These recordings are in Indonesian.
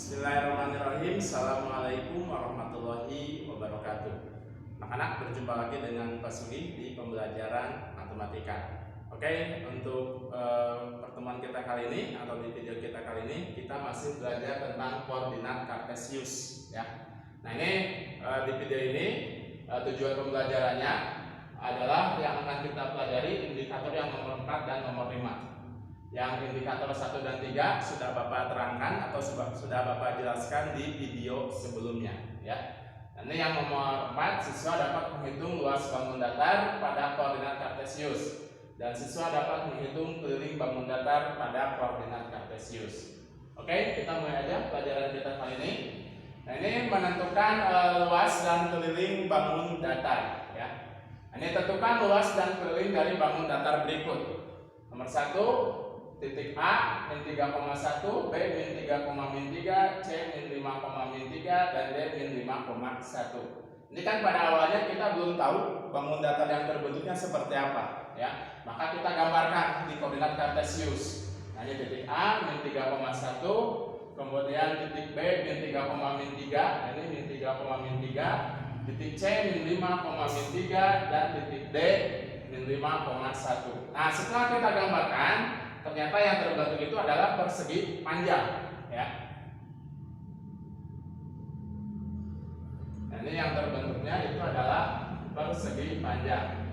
Bismillahirrahmanirrahim. Assalamualaikum warahmatullahi wabarakatuh. Anak-anak, berjumpa lagi dengan Pak Sugi di pembelajaran matematika. Oke, untuk pertemuan kita kali ini atau di video kita kali ini kita masih belajar tentang koordinat kartesius ya. Nah, ini di video ini tujuan pembelajarannya adalah yang akan kita pelajari indikator yang nomor 4 dan nomor 5. Yang indikator 1 dan 3 sudah Bapak terangkan atau sudah Bapak jelaskan di video sebelumnya ya. Ini yang nomor 4, siswa dapat menghitung luas bangun datar pada koordinat kartesius dan siswa dapat menghitung keliling bangun datar pada koordinat kartesius. Oke, kita mulai aja pelajaran kita kali ini. Nah, ini menentukan luas dan keliling bangun datar ya. Ini tentukan luas dan keliling dari bangun datar berikut. Nomor 1, titik A min 3,1, B min 3,3, C min 5,3, dan D min 5,1. Ini kan pada awalnya kita belum tahu bangun datar yang terbentuknya seperti apa ya. Maka kita gambarkan di koordinat kartesius. Nah, ini titik A min 3,1, kemudian titik B min 3,3, ini min 3,3, titik C min 5,3, dan titik D min 5,1. Nah, setelah kita gambarkan, ternyata yang terbentuk itu adalah persegi panjang ya. Nah, ini yang terbentuknya itu adalah persegi panjang.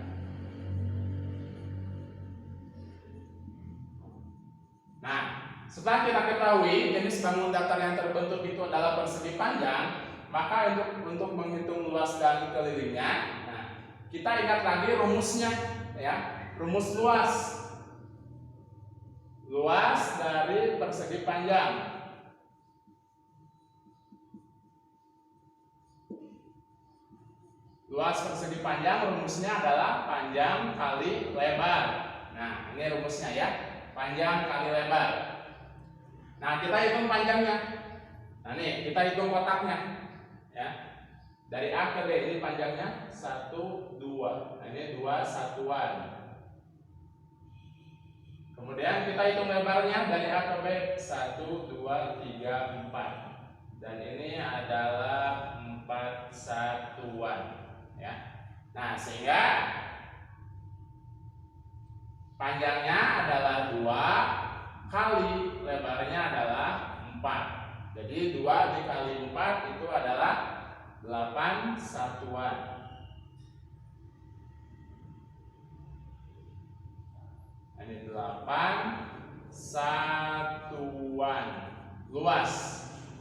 Nah, setelah kita ketahui jenis bangun datar yang terbentuk itu adalah persegi panjang, maka untuk menghitung luas dan kelilingnya, nah, kita ingat lagi rumusnya ya. Rumus luas dari persegi panjang. Luas persegi panjang rumusnya adalah panjang kali lebar. Nah, ini rumusnya ya, panjang kali lebar. Nah, kita hitung panjangnya. Nah, nih kita hitung kotaknya ya. Dari A ke D ini panjangnya 1, 2. Nah, ini 2 satuan. Kemudian kita hitung lebarnya dari A ke B 1, 2, 3, 4. Dan ini adalah 4 satuan ya. Nah, sehingga panjangnya adalah 2 kali lebarnya adalah 4. Jadi 2 dikali 4 itu adalah 8 satuan. Ini 8 satuan luas.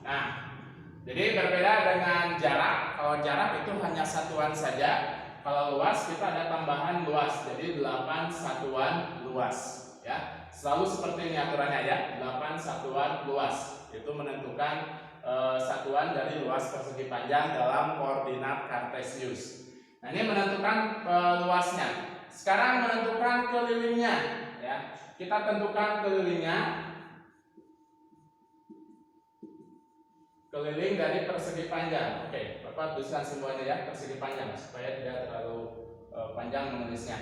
Nah, jadi berbeda dengan jarak. Kalau jarak itu hanya satuan saja. Kalau luas kita ada tambahan luas. Jadi 8 satuan luas ya. Selalu seperti ini aturannya ya. 8 satuan luas. Itu menentukan satuan dari luas persegi panjang dalam koordinat kartesius. Nah, ini menentukan luasnya. Sekarang menentukan kelilingnya ya. Kita tentukan kelilingnya. Keliling dari persegi panjang. Oke, Bapak tuliskan semuanya ya, persegi panjang supaya tidak terlalu panjang menulisnya.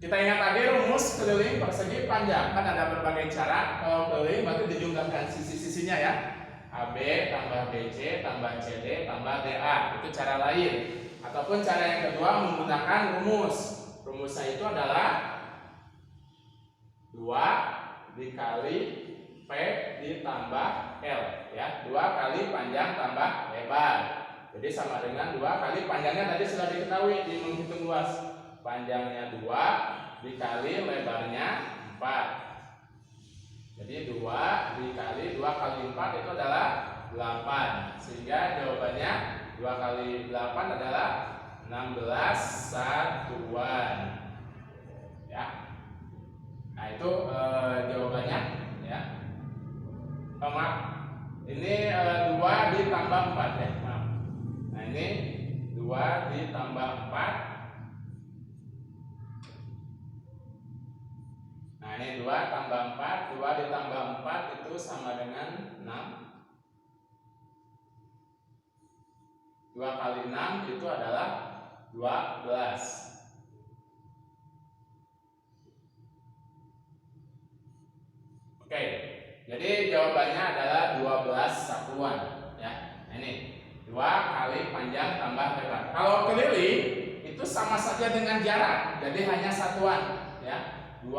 Kita ingat lagi rumus keliling persegi panjang. Kan ada berbagai cara. Kalau keliling berarti dijumlahkan sisi-sisinya ya. AB tambah BC tambah CD tambah DA. Itu cara lain. Ataupun cara yang kedua menggunakan rumus. Rumusnya itu adalah 2 dikali P ditambah L ya. 2 kali panjang tambah lebar. Jadi sama dengan 2 kali panjangnya tadi sudah diketahui di menghitung luas. Panjangnya 2 dikali lebarnya 4. Jadi 2 dikali 2 kali 4 itu adalah 8. Sehingga jawabannya 2 kali 8 adalah 16 satuan ya. Nah, itu jawabannya ya. Maaf, ini 2 ditambah 4 ya. Maaf. Nah, ini 2 ditambah 4. Nah, ini 2 tambah 4. 2 ditambah 4 itu sama dengan 6. 2 kali 6 itu adalah 12. Oke, jadi jawabannya adalah 12 satuan ya. Nah, ini 2 kali panjang tambah lebar. Kalau keliling itu sama saja dengan jarak, jadi hanya satuan ya. 12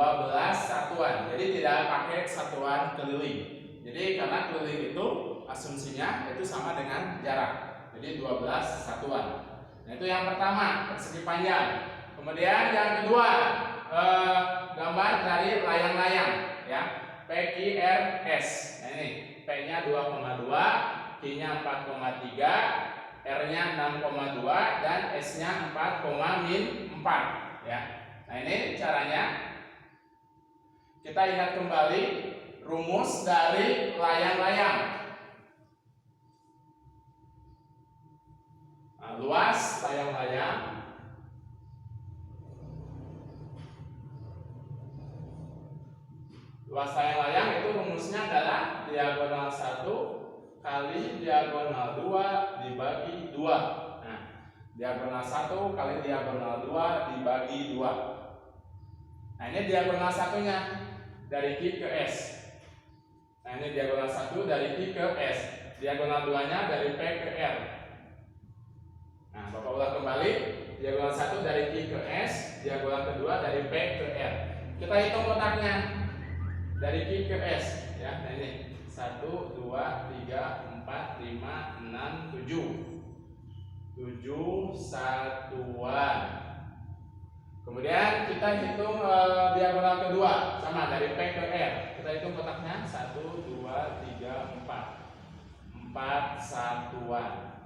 satuan. Jadi tidak pakai satuan keliling. Jadi karena keliling itu asumsinya itu sama dengan jarak. Jadi 12 satuan. Nah, itu yang pertama, persegi panjang. Kemudian yang kedua, gambar dari layang-layang ya. PQRS. Nah, ini P-nya 2,2, Q-nya 4,3, R-nya 6,2 dan S-nya 4,-4 ya. Nah, ini caranya. Kita ingat kembali rumus dari layang-layang. Nah, luas layang-layang itu rumusnya adalah diagonal 1 kali diagonal 2 dibagi 2. Nah, diagonal 1 kali diagonal 2 dibagi 2. Nah, ini diagonal satunya dari Q ke S. Nah, ini diagonal 1 dari Q ke S. Diagonal 2-nya dari P ke R. Nah, Bapak ulang kembali. Diagonal 1 dari Q ke S, diagonal kedua dari P ke R. Kita hitung kotaknya. Dari Q ke S ya. Nah, ini 1 2 3 4 5 6 7. 7 satuan. Kemudian kita hitung diagonal kedua sama dari P ke R. Kita hitung kotaknya 1 2 3 4. 4 satuan.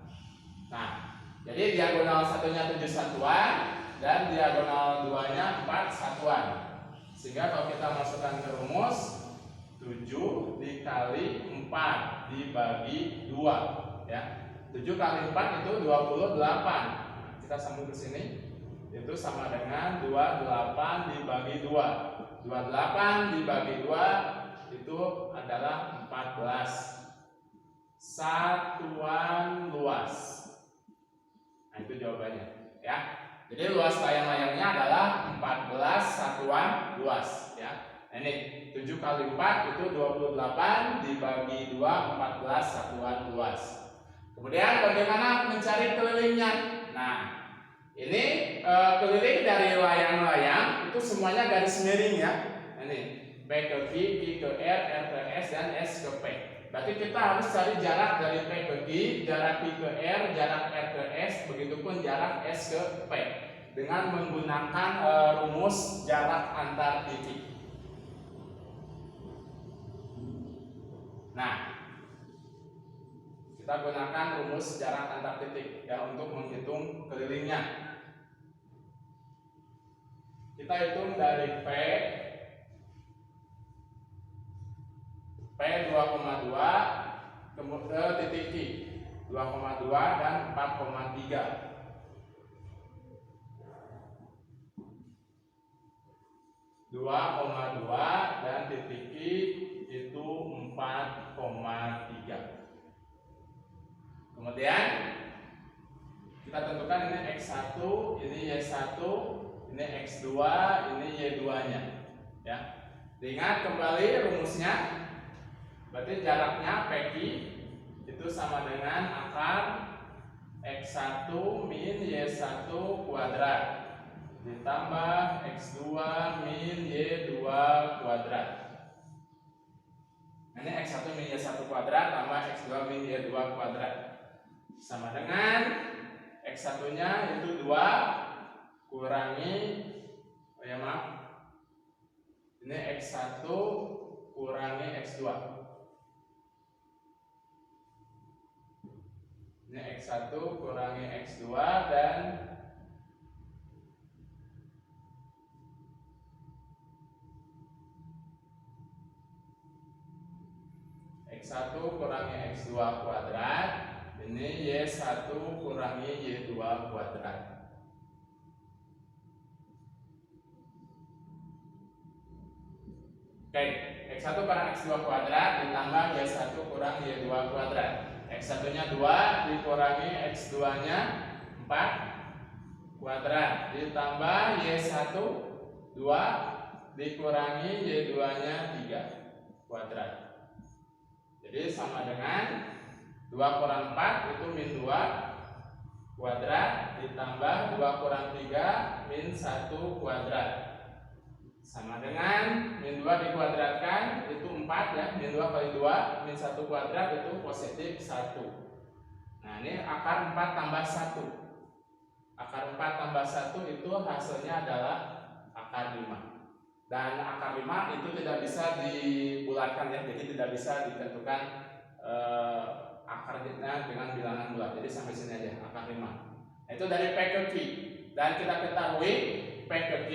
Nah, jadi diagonal satunya 7 satuan dan diagonal 2-nya 4 satuan. Sehingga kalau kita masukkan ke rumus 7 dikali 4 dibagi 2 ya. 7 kali 4 itu 28. Kita sambung ke sini. Itu sama dengan 28 dibagi 2. 28 dibagi 2 itu adalah 14 satuan luas. Nah, itu jawabannya ya. Jadi luas layang-layangnya adalah 14 satuan luas ya. Nah, ini 7 kali 4 itu 28 dibagi 2 14 satuan luas. Kemudian bagaimana mencari kelilingnya? Nah, ini keliling dari layang-layang itu semuanya garis miring ya. Nah, ini P ke Q, Q ke R, R ke S dan S ke P. Berarti kita harus cari jarak dari P ke Q, jarak Q ke R, jarak R ke S, begitupun jarak S ke P dengan menggunakan rumus jarak antar titik. Nah, kita gunakan rumus jarak antar titik ya untuk menghitung kelilingnya. Kita hitung dari P 2,2 ke titik Q 2,2 dan 4,3. 2,2 dan titik Q itu 4,3. Kemudian kita tentukan ini X1, ini Y1, ini X2, ini Y2-nya ya. Diingat kembali rumusnya. Berarti jaraknya PQ itu sama dengan akar X1 min Y1 kuadrat ditambah X2 min Y2 kuadrat. Ini X1 min Y1 kuadrat tambah X2 min Y2 kuadrat sama dengan X1-nya itu 2 kurangi ini X1 kurangi X2. Ini X1 kurangi X2 dan X1 kurangi X2 kuadrat. Ini Y1 kurangi Y2 kuadrat. Oke, X1 kurang X2 kuadrat ditambah Y1 kurang Y2 kuadrat. X1-nya 2 dikurangi X2-nya 4 kuadrat ditambah Y1 2 dikurangi Y2-nya 3 kuadrat. Jadi sama dengan 2 kurang 4 itu min 2 kuadrat ditambah 2 kurang 3 min 1 kuadrat. Sama dengan min 2 dikuadratkan itu 4 ya, min 2 kali 2 min 1 kuadrat itu positif 1. Nah ini akar 4 tambah 1. Akar 4 tambah 1 itu hasilnya adalah akar 5. Dan akar 5 itu tidak bisa dibulatkan ya, jadi tidak bisa ditentukan akarnya dengan bilangan bulat. Jadi sampai sini aja akar 5. Itu dari P ke Q. Dan kita ketahui P ke Q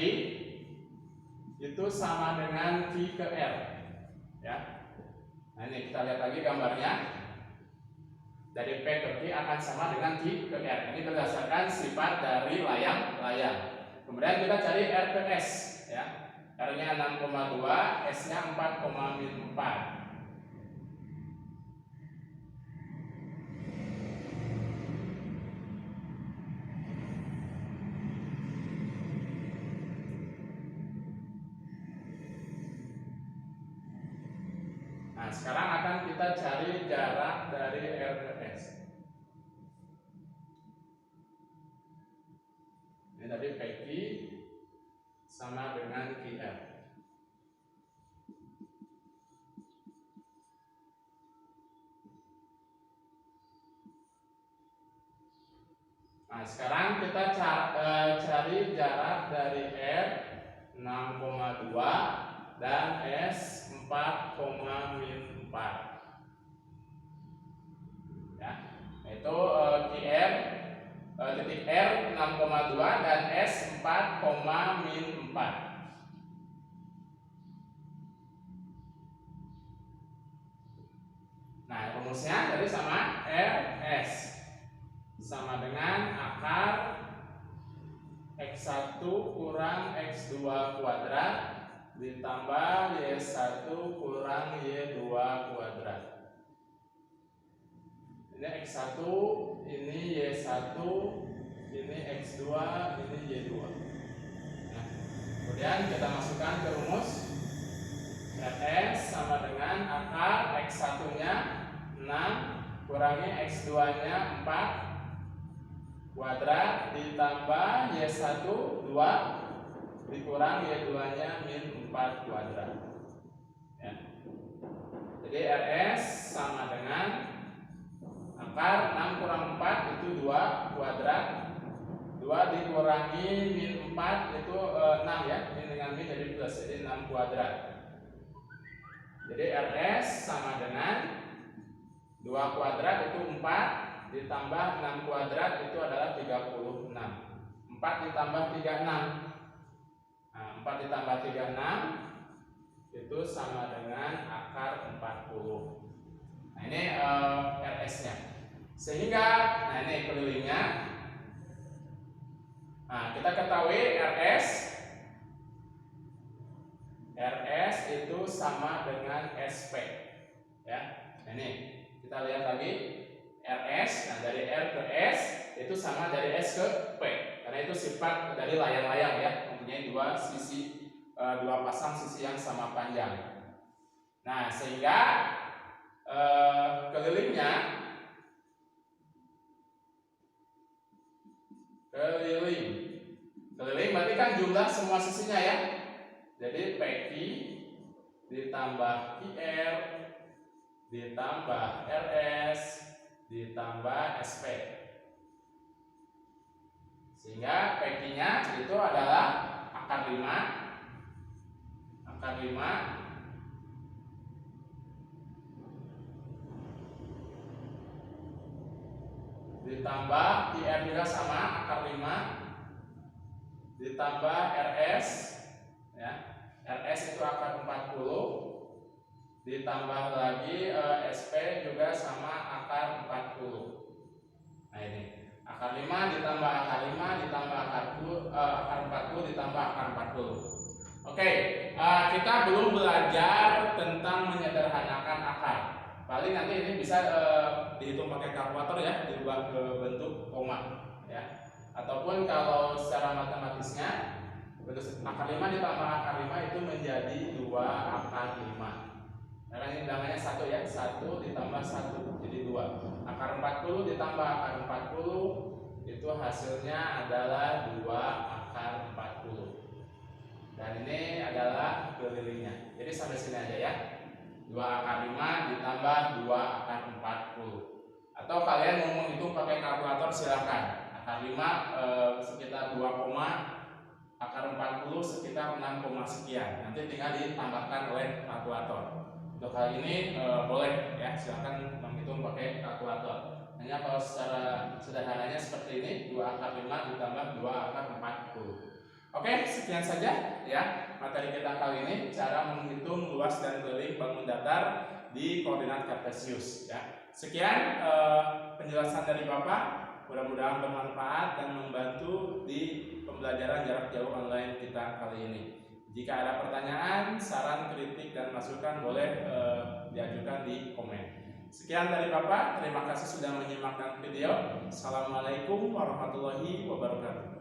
itu sama dengan Q ke R ya. Nah ini kita lihat lagi gambarnya. Dari P ke Q akan sama dengan Q ke R. Ini berdasarkan sifat dari layang. Kemudian kita cari R ke S ya. R-nya 6,2, S-nya 4,4. Nah, sekarang akan kita cari jarak dari R ke S. Ini tadi PQ sama dengan QR. Nah, sekarang kita cari jarak dari R 6,2 dan S 4,4 ya. Itu QR titik R 6,2 dan S 4,4. Nah, rumusnya tadi sama RS sama dengan akar X1 kurang X2 kuadrat ditambah Y1 kurang Y2 kuadrat. Ini X1, ini Y1, ini X2, ini Y2. Nah, kemudian kita masukkan ke rumus. RS sama dengan akar X1-nya 6 kurangi X2-nya 4 kuadrat ditambah Y1 2 dikurang Y2-nya min 4 kuadrat ya. Jadi RS sama dengan akar 6 kurang 4 itu 2 kuadrat, 2 dikurangi min 4 itu 6 ya, min dengan min jadi plus, jadi 6 kuadrat. Jadi RS sama dengan 2 kuadrat itu 4 ditambah 6 kuadrat itu adalah 36. 4 ditambah 36. Nah, 4 ditambah 36 itu sama dengan akar 40. Nah, ini RS-nya. Sehingga nah ini kelilingnya. Nah, kita ketahui RS itu sama dengan SP ya. Nah, ini kita lihat lagi RS. Nah, dari R ke S itu sama dari S ke P karena itu sifat dari layang-layang ya, mempunyai dua pasang sisi yang sama panjang. Nah, sehingga kelilingnya keliling berarti kan jumlah semua sisinya ya. Jadi PQ ditambah QR ditambah RS ditambah SP. Sehingga PQ-nya itu adalah akar 5 ditambah QR juga sama akar 5 ditambah RS ya. RS itu akar 40 ditambah lagi SP juga sama akar 40. Nah ini akar 5 ditambah akar 5 ditambah akar 40 ditambah akar 40. Oke, kita belum belajar tentang menyederhanakan akar. Paling nanti ini bisa dihitung pakai kalkulator ya, dirubah ke bentuk koma ya. Ataupun kalau secara matematisnya akar 5 ditambah akar 5 itu menjadi 2 akar 5. Karena ini bilangannya 1 ya, 1 1 ditambah 1 jadi 2. Akar 40 ditambah akar 40 itu hasilnya adalah 2 akar 40. Dan ini adalah kelilingnya. Jadi sampai sini aja ya. 2 akar 5 ditambah 2 akar 40. Atau kalian ngomong itu pakai kalkulator silahkan. Akar 5 sekitar 2, akar 40 sekitar 6, sekian. Nanti tinggal ditambahkan oleh kalkulator. Untuk hal ini boleh ya, silahkan menghitung pakai kalkulator. Hanya kalau secara sederhananya seperti ini, 2 akar 5 ditambah 2 akar 40. Oke, sekian saja ya materi kita kali ini, cara menghitung luas dan keliling bangun datar di koordinat kartesius ya. Sekian penjelasan dari Bapak, mudah-mudahan bermanfaat dan membantu di pembelajaran jarak jauh online kita kali ini. Jika ada pertanyaan, saran, kritik dan masukan boleh diajukan di komen. Sekian dari Bapak, terima kasih sudah menyimak video. Assalamualaikum warahmatullahi wabarakatuh.